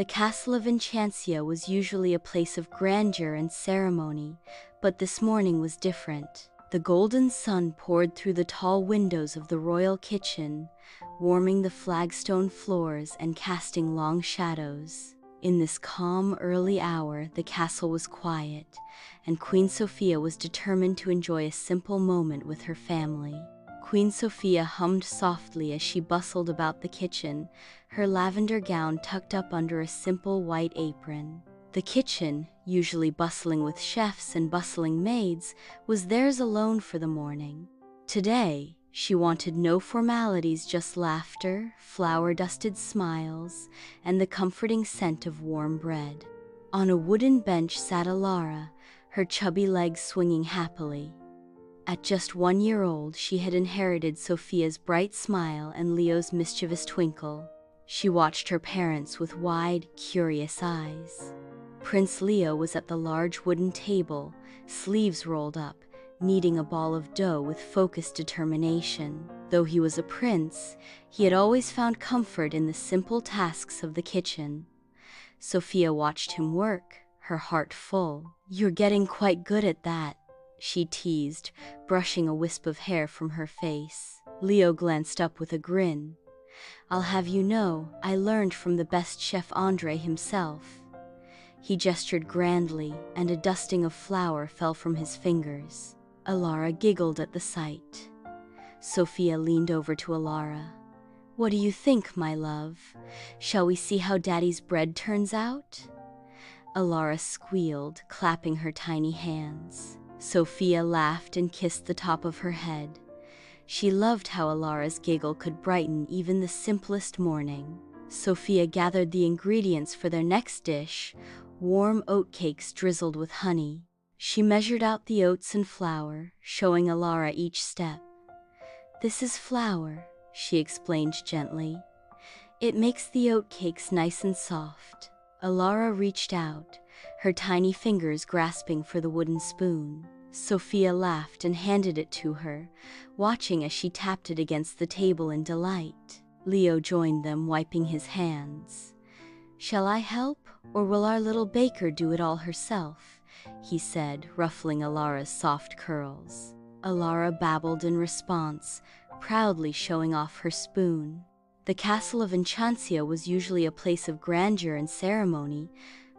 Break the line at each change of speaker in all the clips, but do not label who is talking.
The castle of Enchancia was usually a place of grandeur and ceremony, but this morning was different. The golden sun poured through the tall windows of the royal kitchen, warming the flagstone floors and casting long shadows. In this calm, early hour, the castle was quiet, and Queen Sofia was determined to enjoy a simple moment with her family. Queen Sofia hummed softly as she bustled about the kitchen, her lavender gown tucked up under a simple white apron. The kitchen, usually bustling with chefs and bustling maids, was theirs alone for the morning. Today, she wanted no formalities, just laughter, flour-dusted smiles, and the comforting scent of warm bread. On a wooden bench sat Elara, her chubby legs swinging happily. At just 1 year old, she had inherited Sofia's bright smile and Leo's mischievous twinkle. She watched her parents with wide, curious eyes. Prince Leo was at the large wooden table, sleeves rolled up, kneading a ball of dough with focused determination. Though he was a prince, he had always found comfort in the simple tasks of the kitchen. Sofia watched him work, her heart full. "You're getting quite good at that," she teased, brushing a wisp of hair from her face. Leo glanced up with a grin. "I'll have you know, I learned from the best chef Andre himself." He gestured grandly, and a dusting of flour fell from his fingers. Elara giggled at the sight. Sofia leaned over to Elara. "What do you think, my love? Shall we see how Daddy's bread turns out?" Elara squealed, clapping her tiny hands. Sofia laughed and kissed the top of her head. She loved how Elara's giggle could brighten even the simplest morning. Sofia gathered the ingredients for their next dish, warm oatcakes drizzled with honey. She measured out the oats and flour, showing Elara each step. "This is flour," she explained gently. "It makes the oatcakes nice and soft." Elara reached out, her tiny fingers grasping for the wooden spoon. Sofia laughed and handed it to her, watching as she tapped it against the table in delight. Leo joined them, wiping his hands. "Shall I help, or will our little baker do it all herself?" he said, ruffling Elara's soft curls. Elara babbled in response, proudly showing off her spoon. The castle of Enchancia was usually a place of grandeur and ceremony,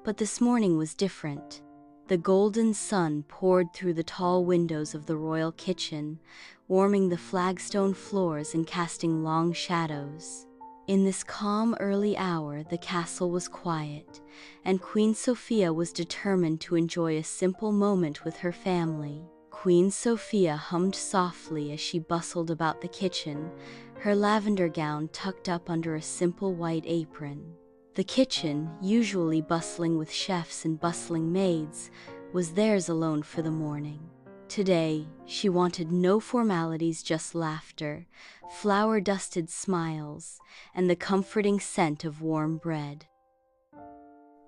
but this morning was different. The golden sun poured through the tall windows of the royal kitchen, warming the flagstone floors and casting long shadows. In this calm early hour, the castle was quiet, and Queen Sofia was determined to enjoy a simple moment with her family. Queen Sofia hummed softly as she bustled about the kitchen, her lavender gown tucked up under a simple white apron. The kitchen, usually bustling with chefs and bustling maids, was theirs alone for the morning. Today, she wanted no formalities, just laughter, flour-dusted smiles, and the comforting scent of warm bread.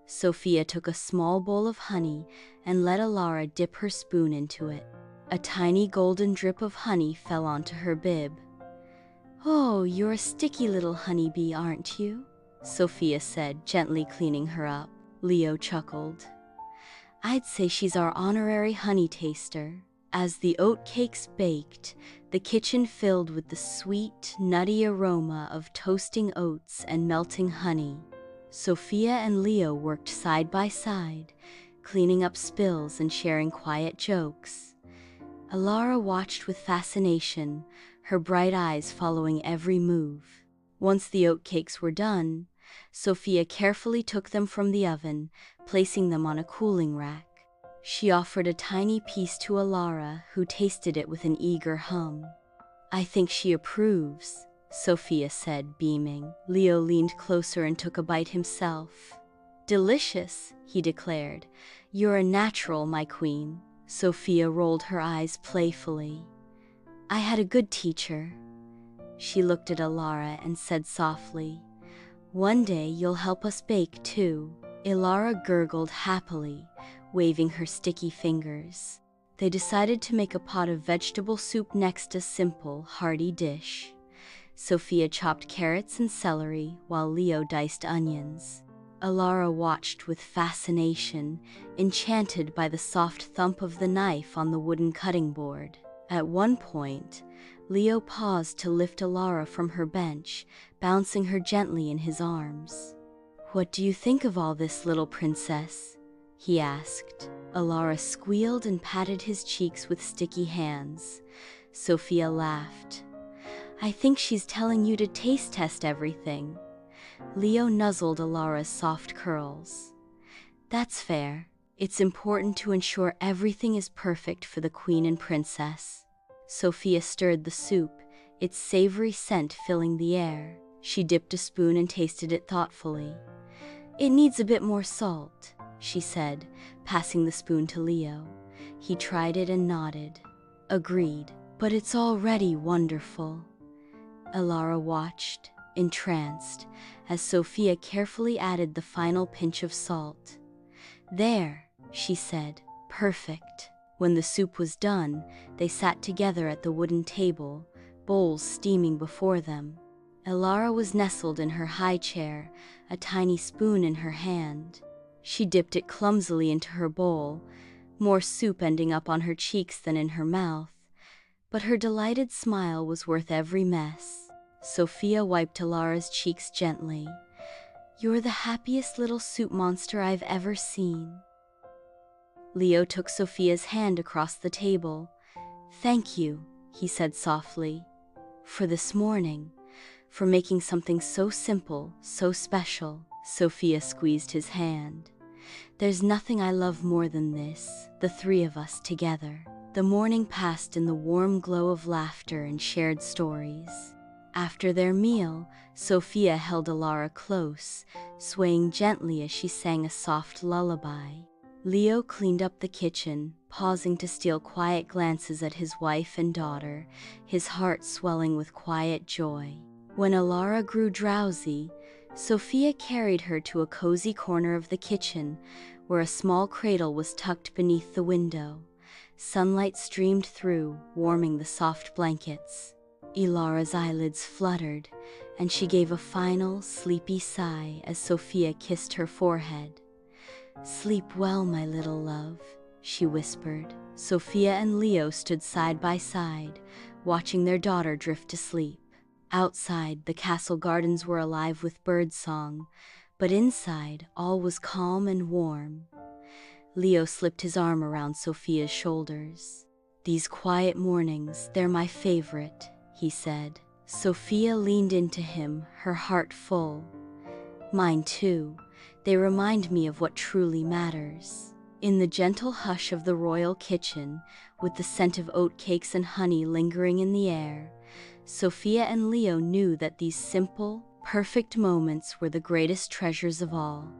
Sofia took a small bowl of honey and let Elara dip her spoon into it. A tiny golden drip of honey fell onto her bib. "Oh, you're a sticky little honeybee, aren't you?" Sofia said, gently cleaning her up. Leo chuckled. "I'd say she's our honorary honey taster." As the oatcakes baked, the kitchen filled with the sweet, nutty aroma of toasting oats and melting honey. Sofia and Leo worked side by side, cleaning up spills and sharing quiet jokes. Elara watched with fascination, her bright eyes following every move. Once the oatcakes were done, Sofia carefully took them from the oven, placing them on a cooling rack. She offered a tiny piece to Elara, who tasted it with an eager hum. "I think she approves," Sofia said, beaming. Leo leaned closer and took a bite himself. "Delicious," he declared. "You're a natural, my queen." Sofia rolled her eyes playfully. "I had a good teacher." She looked at Elara and said softly, "One day you'll help us bake too." Elara gurgled happily, waving her sticky fingers. They decided to make a pot of vegetable soup next, a simple, hearty dish. Sofia chopped carrots and celery, while Leo diced onions. Elara watched with fascination, enchanted by the soft thump of the knife on the wooden cutting board. At one point, Leo paused to lift Elara from her bench, bouncing her gently in his arms. "What do you think of all this, little princess?" he asked. Elara squealed and patted his cheeks with sticky hands. Sofia laughed. "I think she's telling you to taste test everything." Leo nuzzled Elara's soft curls. "That's fair. It's important to ensure everything is perfect for the queen and princess." Sofia stirred the soup, its savory scent filling the air. She dipped a spoon and tasted it thoughtfully. "It needs a bit more salt," she said, passing the spoon to Leo. He tried it and nodded. "Agreed, but it's already wonderful." Elara watched, entranced, as Sofia carefully added the final pinch of salt. "There," she said, "perfect." When the soup was done, they sat together at the wooden table, bowls steaming before them. Elara was nestled in her high chair, a tiny spoon in her hand. She dipped it clumsily into her bowl, more soup ending up on her cheeks than in her mouth, but her delighted smile was worth every mess. Sofia wiped Elara's cheeks gently. "You're the happiest little soup monster I've ever seen." Leo took Sofia's hand across the table. "Thank you," he said softly, "for this morning, for making something so simple, so special." Sofia squeezed his hand. "There's nothing I love more than this, the three of us together." The morning passed in the warm glow of laughter and shared stories. After their meal, Sofia held Elara close, swaying gently as she sang a soft lullaby. Leo cleaned up the kitchen, pausing to steal quiet glances at his wife and daughter, his heart swelling with quiet joy. When Elara grew drowsy, Sofia carried her to a cozy corner of the kitchen, where a small cradle was tucked beneath the window. Sunlight streamed through, warming the soft blankets. Elara's eyelids fluttered, and she gave a final, sleepy sigh as Sofia kissed her forehead. "Sleep well, my little love," she whispered. Sofia and Leo stood side by side, watching their daughter drift to sleep. Outside, the castle gardens were alive with birdsong, but inside, all was calm and warm. Leo slipped his arm around Sofia's shoulders. "These quiet mornings, they're my favorite," he said. Sofia leaned into him, her heart full. "Mine too. They remind me of what truly matters." In the gentle hush of the royal kitchen, with the scent of oatcakes and honey lingering in the air, Sofia and Leo knew that these simple, perfect moments were the greatest treasures of all.